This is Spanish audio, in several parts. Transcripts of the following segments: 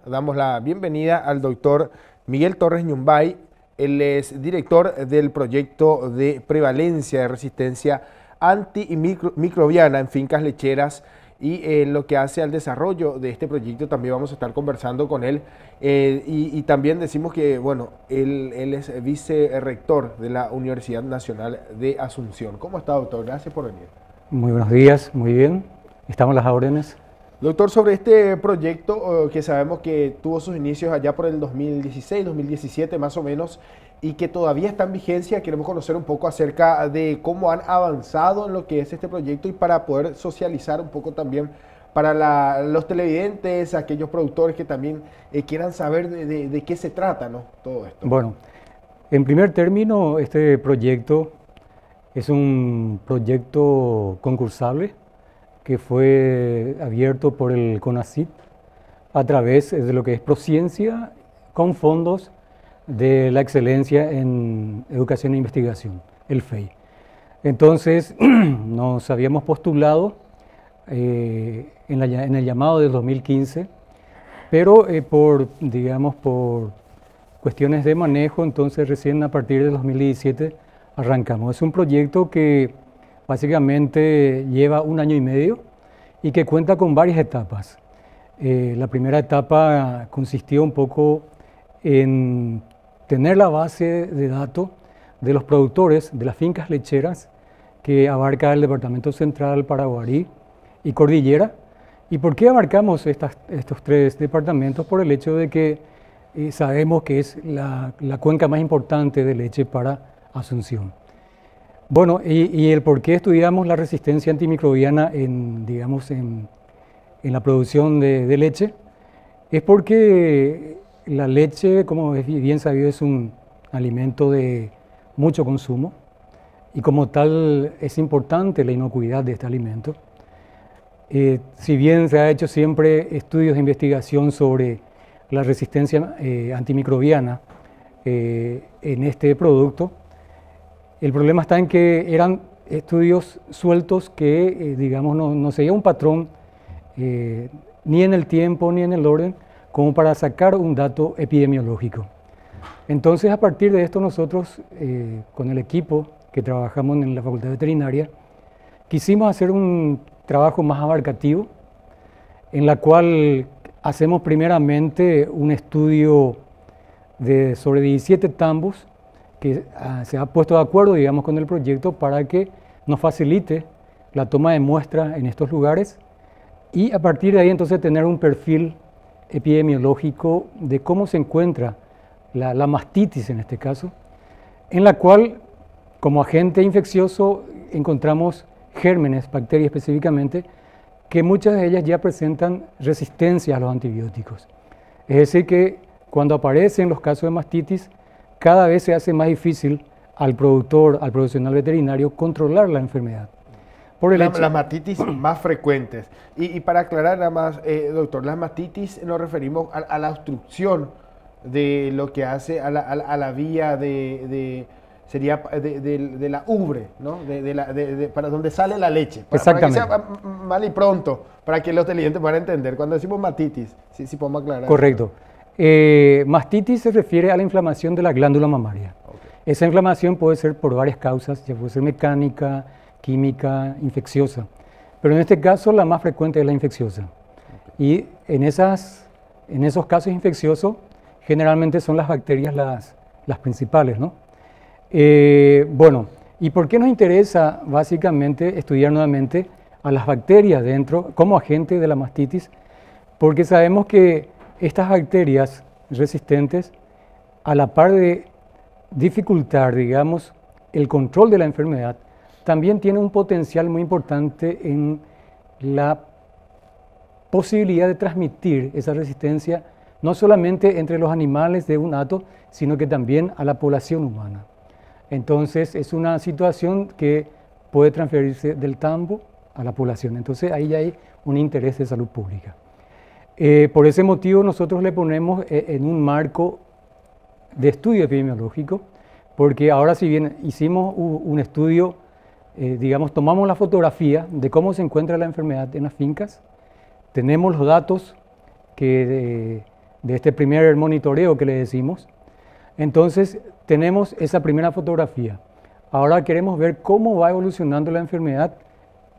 Damos la bienvenida al doctor Miguel Torres Ñumbay. Él es director del proyecto de prevalencia de resistencia antimicrobiana en fincas lecheras y en lo que hace al desarrollo de este proyecto también vamos a estar conversando con él. Y también decimos que, bueno, él es vicerrector de la Universidad Nacional de Asunción. ¿Cómo está, doctor? Gracias por venir. Muy buenos días, muy bien. Estamos a las órdenes. Doctor, sobre este proyecto que sabemos que tuvo sus inicios allá por el 2016, 2017 más o menos, y que todavía está en vigencia, queremos conocer un poco acerca de cómo han avanzado en lo que es este proyecto y para poder socializar un poco también para los televidentes, aquellos productores que también quieran saber de qué se trata, ¿no? Todo esto. Bueno, en primer término, este proyecto es un proyecto concursable que fue abierto por el CONACYT a través de lo que es Prociencia con fondos de la excelencia en educación e investigación, el FEI. Entonces, nos habíamos postulado en el llamado del 2015, pero por cuestiones de manejo, entonces recién a partir del 2017 arrancamos. Es un proyecto que básicamente lleva 1 año y medio y que cuenta con varias etapas. La primera etapa consistió un poco en tener la base de datos de los productores de las fincas lecheras que abarca el Departamento Central, Paraguarí y Cordillera. ¿Y por qué abarcamos estos 3 departamentos? Por el hecho de que sabemos que es la cuenca más importante de leche para Asunción. Bueno, y el por qué estudiamos la resistencia antimicrobiana en la producción de leche es porque la leche, como es bien sabido, es un alimento de mucho consumo y como tal es importante la inocuidad de este alimento. Si bien se ha hecho siempre estudios de investigación sobre la resistencia antimicrobiana en este producto, el problema está en que eran estudios sueltos que, no seguía un patrón ni en el tiempo ni en el orden como para sacar un dato epidemiológico. Entonces, a partir de esto nosotros, con el equipo que trabajamos en la Facultad Veterinaria, quisimos hacer un trabajo más abarcativo, en la cual hacemos primeramente un estudio sobre 17 tambos que se ha puesto de acuerdo, con el proyecto para que nos facilite la toma de muestras en estos lugares y a partir de ahí entonces tener un perfil epidemiológico de cómo se encuentra la mastitis en este caso, en la cual como agente infeccioso encontramos gérmenes, bacterias específicamente, que muchas de ellas ya presentan resistencia a los antibióticos. Es decir que cuando aparecen los casos de mastitis, cada vez se hace más difícil al productor, al profesional veterinario, controlar la enfermedad. Las mastitis más frecuentes. Y para aclarar nada más, doctor, las mastitis nos referimos a la obstrucción de lo que hace a la vía sería de la ubre, ¿no? Para donde sale la leche. Exactamente. Para que sea mal y pronto, para que los televidentes puedan entender. Cuando decimos mastitis, sí podemos aclarar. Correcto. Mastitis se refiere a la inflamación de la glándula mamaria. Okay. Esa inflamación puede ser por varias causas, ya puede ser mecánica, química, infecciosa. Pero en este caso la más frecuente es la infecciosa. Okay. Y en esos casos infecciosos generalmente son las bacterias las principales, ¿no? Bueno, ¿y por qué nos interesa básicamente estudiar nuevamente a las bacterias dentro como agente de la mastitis? Porque sabemos que estas bacterias resistentes, a la par de dificultar, el control de la enfermedad, también tienen un potencial muy importante en la posibilidad de transmitir esa resistencia no solamente entre los animales de un hato, sino que también a la población humana. Entonces es una situación que puede transferirse del tambo a la población. Entonces ahí ya hay un interés de salud pública. Por ese motivo nosotros le ponemos en un marco de estudio epidemiológico, porque ahora si bien hicimos un estudio, tomamos la fotografía de cómo se encuentra la enfermedad en las fincas, tenemos los datos que de este primer monitoreo que le decimos. Entonces tenemos esa primera fotografía. Ahora queremos ver cómo va evolucionando la enfermedad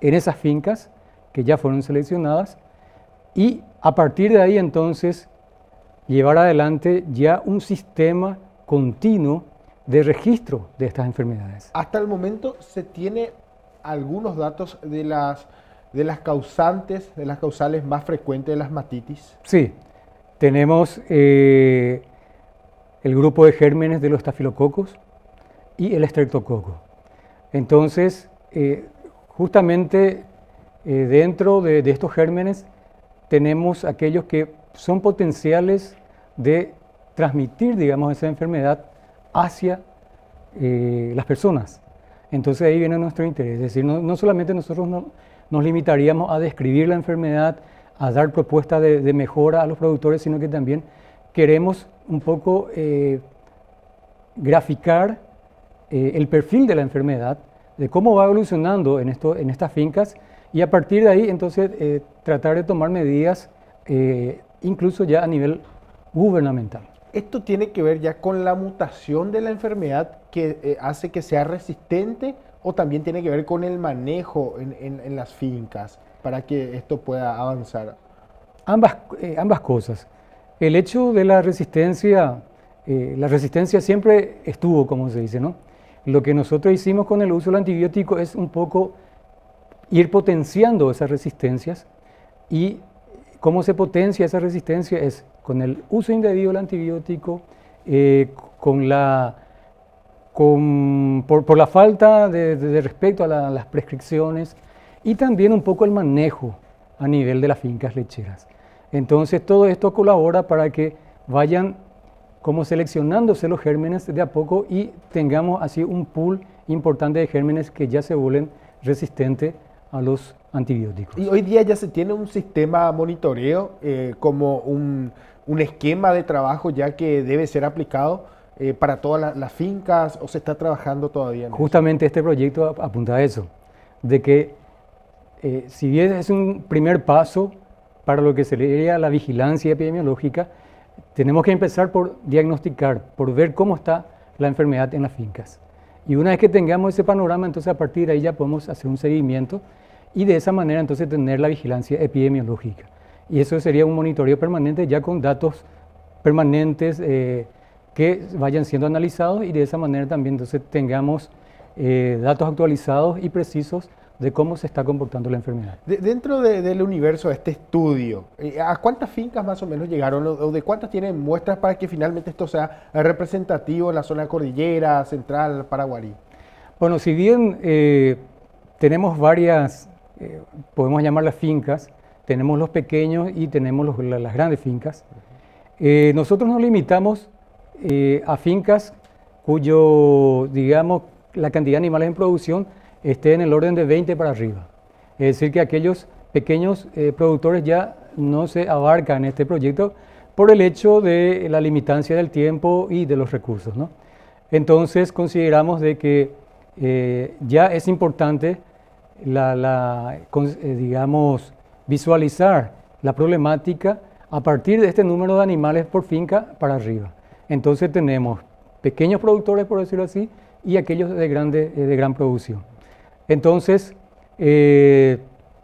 en esas fincas que ya fueron seleccionadas y a partir de ahí entonces llevar adelante ya un sistema continuo de registro de estas enfermedades. Hasta el momento se tiene algunos datos de las causantes, de las causales más frecuentes de las matitis. Sí, tenemos el grupo de gérmenes de los estafilococos y el estreptococo. Entonces, justamente dentro de estos gérmenes tenemos aquellos que son potenciales de transmitir, digamos, esa enfermedad hacia las personas. Entonces ahí viene nuestro interés, es decir, no solamente nosotros nos limitaríamos a describir la enfermedad, a dar propuestas de mejora a los productores, sino que también queremos un poco graficar el perfil de la enfermedad, de cómo va evolucionando en estas fincas y a partir de ahí entonces tratar de tomar medidas incluso ya a nivel gubernamental. ¿Esto tiene que ver ya con la mutación de la enfermedad que hace que sea resistente o también tiene que ver con el manejo en las fincas para que esto pueda avanzar? Ambas cosas. El hecho de la resistencia siempre estuvo, como se dice, ¿no? Lo que nosotros hicimos con el uso del antibiótico es un poco ir potenciando esas resistencias y cómo se potencia esa resistencia es con el uso indebido del antibiótico, por la falta de respeto a las prescripciones y también un poco el manejo a nivel de las fincas lecheras. Entonces todo esto colabora para que vayan como seleccionándose los gérmenes de a poco y tengamos así un pool importante de gérmenes que ya se vuelven resistentes a los antibióticos. Y hoy día ya se tiene un sistema monitoreo como un esquema de trabajo ya que debe ser aplicado para todas las fincas o se está trabajando todavía en Justamente este proyecto apunta a eso, de que si bien es un primer paso para lo que sería la vigilancia epidemiológica, tenemos que empezar por diagnosticar, por ver cómo está la enfermedad en las fincas. Y una vez que tengamos ese panorama, entonces a partir de ahí ya podemos hacer un seguimiento y de esa manera entonces tener la vigilancia epidemiológica. Y eso sería un monitoreo permanente ya con datos permanentes que vayan siendo analizados y de esa manera también entonces tengamos datos actualizados y precisos de cómo se está comportando la enfermedad. Dentro del universo de este estudio, ¿a cuántas fincas más o menos llegaron o de cuántas tienen muestras para que finalmente esto sea representativo en la zona cordillera, central, Paraguarí? Bueno, si bien tenemos varias, podemos llamarlas fincas, tenemos los pequeños y tenemos las grandes fincas, nosotros nos limitamos a fincas cuyo, digamos, la cantidad de animales en producción esté en el orden de 20 para arriba. Es decir, que aquellos pequeños productores ya no se abarcan en este proyecto por el hecho de la limitancia del tiempo y de los recursos, ¿no? Entonces consideramos de que ya es importante digamos, visualizar la problemática a partir de este número de animales por finca para arriba. Entonces tenemos pequeños productores, por decirlo así, y aquellos de gran producción. Entonces,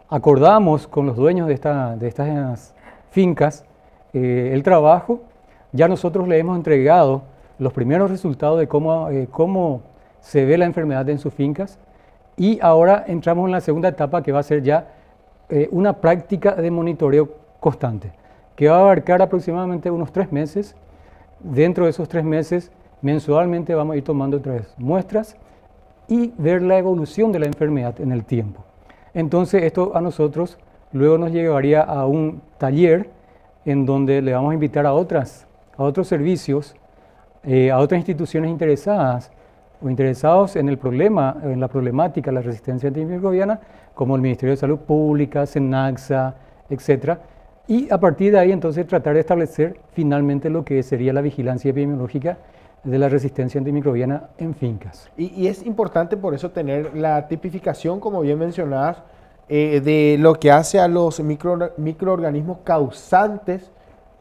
acordamos con los dueños de estas fincas el trabajo. Ya nosotros le hemos entregado los primeros resultados de cómo se ve la enfermedad en sus fincas y ahora entramos en la segunda etapa que va a ser ya una práctica de monitoreo constante, que va a abarcar aproximadamente unos 3 meses. Dentro de esos 3 meses, mensualmente vamos a ir tomando 3 muestras y ver la evolución de la enfermedad en el tiempo. Entonces esto a nosotros luego nos llevaría a un taller en donde le vamos a invitar a otros servicios, a otras instituciones interesadas o interesados en el problema, en la problemática de la resistencia antimicrobiana, como el Ministerio de Salud Pública, SENACSA, etc. Y a partir de ahí entonces tratar de establecer finalmente lo que sería la vigilancia epidemiológica de la resistencia antimicrobiana en fincas. Y es importante por eso tener la tipificación, como bien mencionabas, de lo que hace a los microorganismos causantes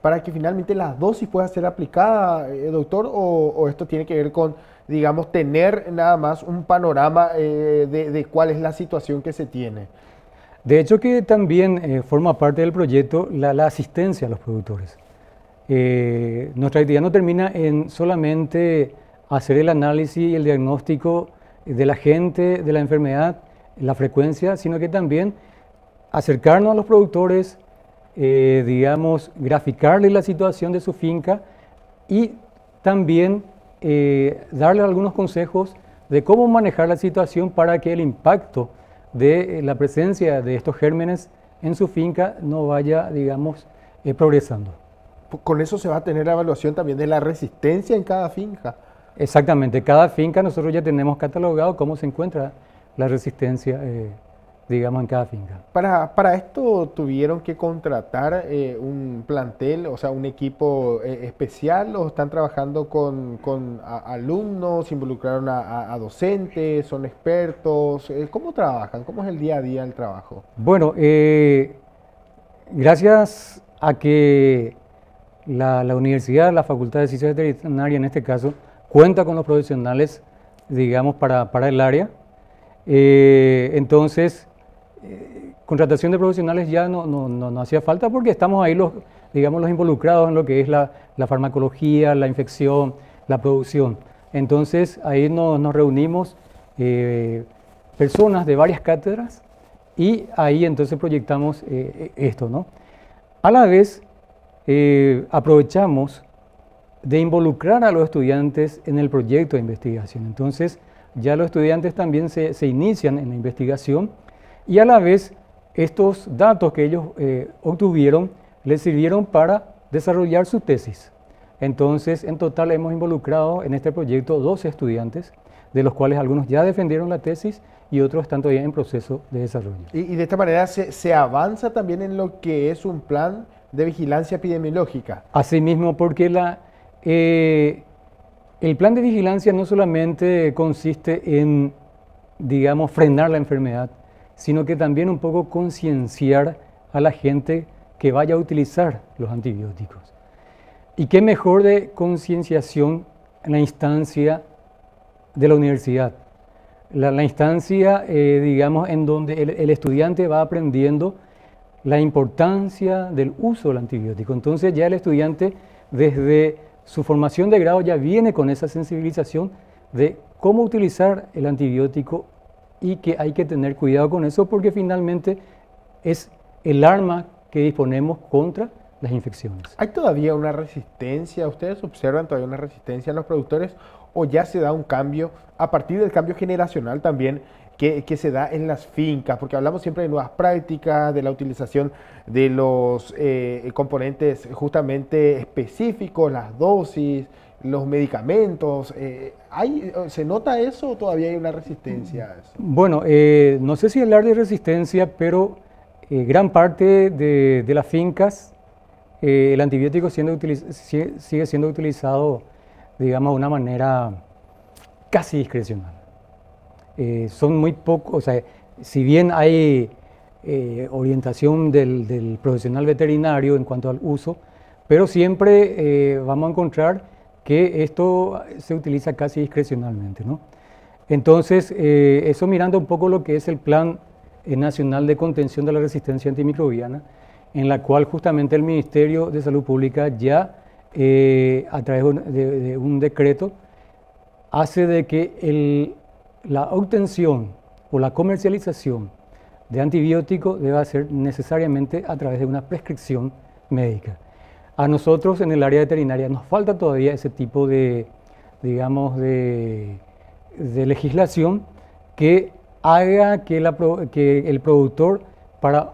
para que finalmente la dosis pueda ser aplicada, doctor, o esto tiene que ver con, digamos, tener nada más un panorama de cuál es la situación que se tiene? De hecho que también forma parte del proyecto la asistencia a los productores. Nuestra actividad no termina en solamente hacer el análisis y el diagnóstico de la gente, de la enfermedad, la frecuencia, sino que también acercarnos a los productores, digamos, graficarles la situación de su finca y también darle algunos consejos de cómo manejar la situación para que el impacto de la presencia de estos gérmenes en su finca no vaya, digamos, progresando. Con eso se va a tener la evaluación también de la resistencia en cada finca. Exactamente, cada finca nosotros ya tenemos catalogado cómo se encuentra la resistencia, digamos, en cada finca. Para esto tuvieron que contratar un plantel, o sea, un equipo especial, o están trabajando con alumnos, involucraron a docentes, son expertos. ¿Cómo trabajan? ¿Cómo es el día a día del trabajo? Bueno, gracias a que la universidad, la Facultad de Ciencias Veterinarias en este caso, cuenta con los profesionales, digamos, para el área. Entonces, contratación de profesionales ya no hacía falta porque estamos ahí digamos, los involucrados en lo que es la farmacología, la infección, la producción. Entonces, ahí nos reunimos personas de varias cátedras y ahí entonces proyectamos esto, ¿no? A la vez, aprovechamos de involucrar a los estudiantes en el proyecto de investigación. Entonces, ya los estudiantes también se inician en la investigación y a la vez estos datos que ellos obtuvieron les sirvieron para desarrollar su tesis. Entonces, en total hemos involucrado en este proyecto 12 estudiantes, de los cuales algunos ya defendieron la tesis y otros están todavía en proceso de desarrollo. Y de esta manera se avanza también en lo que es un plan de vigilancia epidemiológica. Asimismo, porque el plan de vigilancia no solamente consiste en, digamos, frenar la enfermedad, sino que también un poco concienciar a la gente que vaya a utilizar los antibióticos. Y qué mejor de concienciación en la instancia de la universidad. La instancia, digamos, en donde el estudiante va aprendiendo la importancia del uso del antibiótico. Entonces ya el estudiante desde su formación de grado ya viene con esa sensibilización de cómo utilizar el antibiótico y que hay que tener cuidado con eso porque finalmente es el arma que disponemos contra las infecciones. ¿Hay todavía una resistencia? ¿Ustedes observan todavía una resistencia en los productores o ya se da un cambio a partir del cambio generacional también que se da en las fincas? Porque hablamos siempre de nuevas prácticas, de la utilización de los componentes justamente específicos, las dosis, los medicamentos. ¿Se nota eso o todavía hay una resistencia a eso? Bueno, no sé si hablar de resistencia, pero gran parte de las fincas el antibiótico sigue siendo utilizado, digamos, de una manera casi discrecional. Son muy pocos, o sea, si bien hay orientación del profesional veterinario en cuanto al uso, pero siempre vamos a encontrar que esto se utiliza casi discrecionalmente, ¿no? Entonces, eso mirando un poco lo que es el Plan Nacional de Contención de la Resistencia Antimicrobiana, en la cual justamente el Ministerio de Salud Pública ya a través de un decreto hace de que la obtención o la comercialización de antibióticos deba ser necesariamente a través de una prescripción médica. A nosotros en el área veterinaria nos falta todavía ese tipo de, digamos, de legislación que haga que el productor para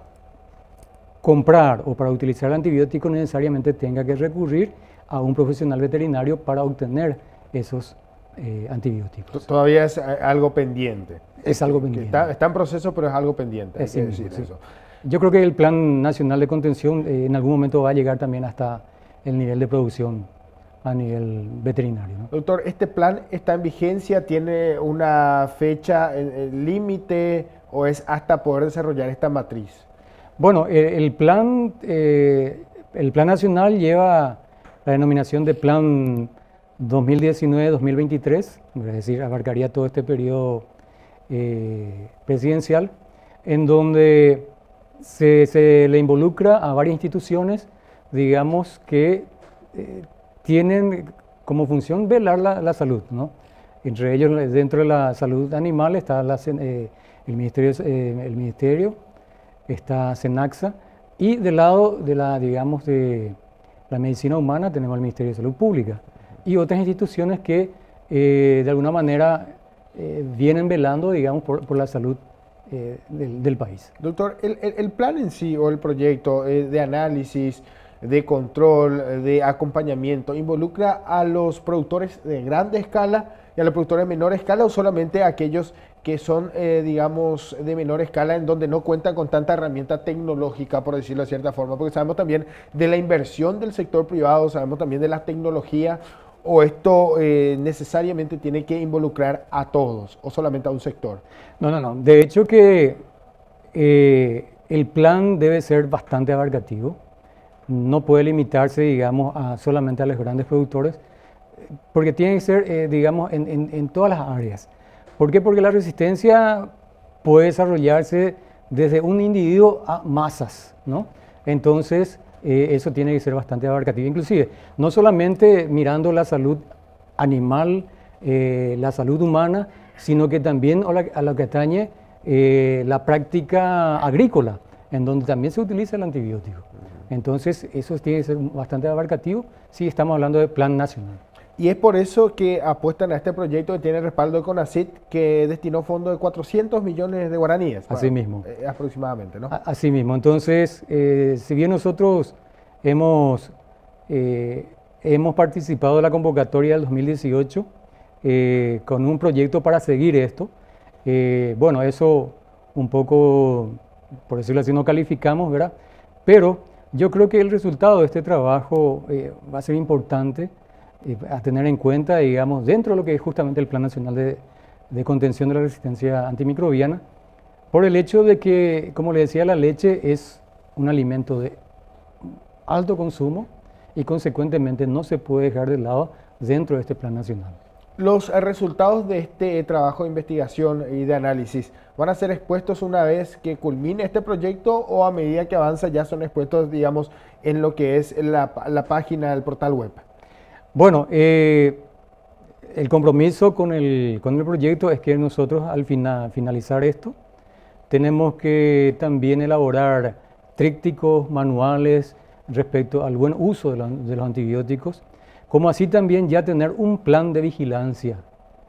comprar o para utilizar el antibiótico necesariamente tenga que recurrir a un profesional veterinario para obtener esos antibióticos. Todavía es algo pendiente. Es algo pendiente. Está en proceso, pero es algo pendiente. Es decir, sí. Eso. Yo creo que el Plan Nacional de Contención en algún momento va a llegar también hasta el nivel de producción a nivel veterinario, ¿no? Doctor, ¿este plan está en vigencia? ¿Tiene una fecha límite o es hasta poder desarrollar esta matriz? Bueno, el plan el Plan Nacional lleva la denominación de Plan 2019-2023, es decir, abarcaría todo este periodo presidencial, en donde se le involucra a varias instituciones, digamos, que tienen como función velar la salud, ¿no? Entre ellos, dentro de la salud animal está el ministerio, está SENACSA, y del lado de digamos, de la medicina humana tenemos el Ministerio de Salud Pública y otras instituciones que de alguna manera vienen velando, digamos, por la salud del país. Doctor, el plan en sí o el proyecto de análisis, de control, de acompañamiento, ¿involucra a los productores de grande escala y a los productores de menor escala o solamente a aquellos que son, digamos, de menor escala en donde no cuentan con tanta herramienta tecnológica, por decirlo de cierta forma? Porque sabemos también de la inversión del sector privado, sabemos también de la tecnología, o esto necesariamente tiene que involucrar a todos o solamente a un sector. No. De hecho que el plan debe ser bastante abarcativo. No puede limitarse, digamos, solamente a los grandes productores, porque tiene que ser, digamos, en todas las áreas. ¿Por qué? Porque la resistencia puede desarrollarse desde un individuo a masas, ¿no? Entonces, eso tiene que ser bastante abarcativo. Inclusive, no solamente mirando la salud animal, la salud humana, sino que también a lo que atañe la práctica agrícola, en donde también se utiliza el antibiótico. Entonces, eso tiene que ser bastante abarcativo si estamos hablando de plan nacional. Y es por eso que apuestan a este proyecto que tiene respaldo de CONACYT, que destinó fondos de 400 millones de guaraníes. Así mismo. Aproximadamente, ¿no? Así mismo. Entonces, si bien nosotros hemos participado en la convocatoria del 2018 con un proyecto para seguir esto, bueno, eso un poco, por decirlo así, no calificamos, ¿verdad? Pero yo creo que el resultado de este trabajo va a ser importante a tener en cuenta, digamos, dentro de lo que es justamente el Plan Nacional de Contención de la Resistencia Antimicrobiana, por el hecho de que, como le decía, la leche es un alimento de alto consumo y consecuentemente no se puede dejar de lado dentro de este Plan Nacional. Los resultados de este trabajo de investigación y de análisis van a ser expuestos una vez que culmine este proyecto o a medida que avanza ya son expuestos, digamos, en lo que es la página del portal web. Bueno, el compromiso con el proyecto es que nosotros al finalizar esto tenemos que también elaborar trípticos, manuales respecto al buen uso de los antibióticos, como así también ya tener un plan de vigilancia.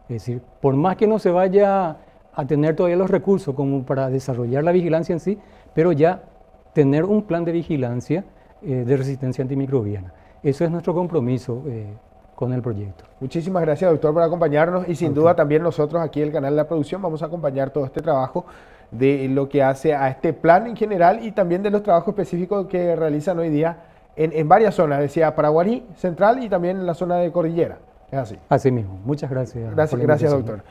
Es decir, por más que no se vaya a tener todavía los recursos como para desarrollar la vigilancia en sí, pero ya tener un plan de vigilancia de resistencia antimicrobiana. Eso es nuestro compromiso con el proyecto. Muchísimas gracias, doctor, por acompañarnos y sin duda también nosotros aquí el canal de la producción vamos a acompañar todo este trabajo de lo que hace a este plan en general y también de los trabajos específicos que realizan hoy día en varias zonas, decía Paraguarí, Central y también en la zona de Cordillera. Es así. Así mismo. Muchas gracias. Gracias, doctor.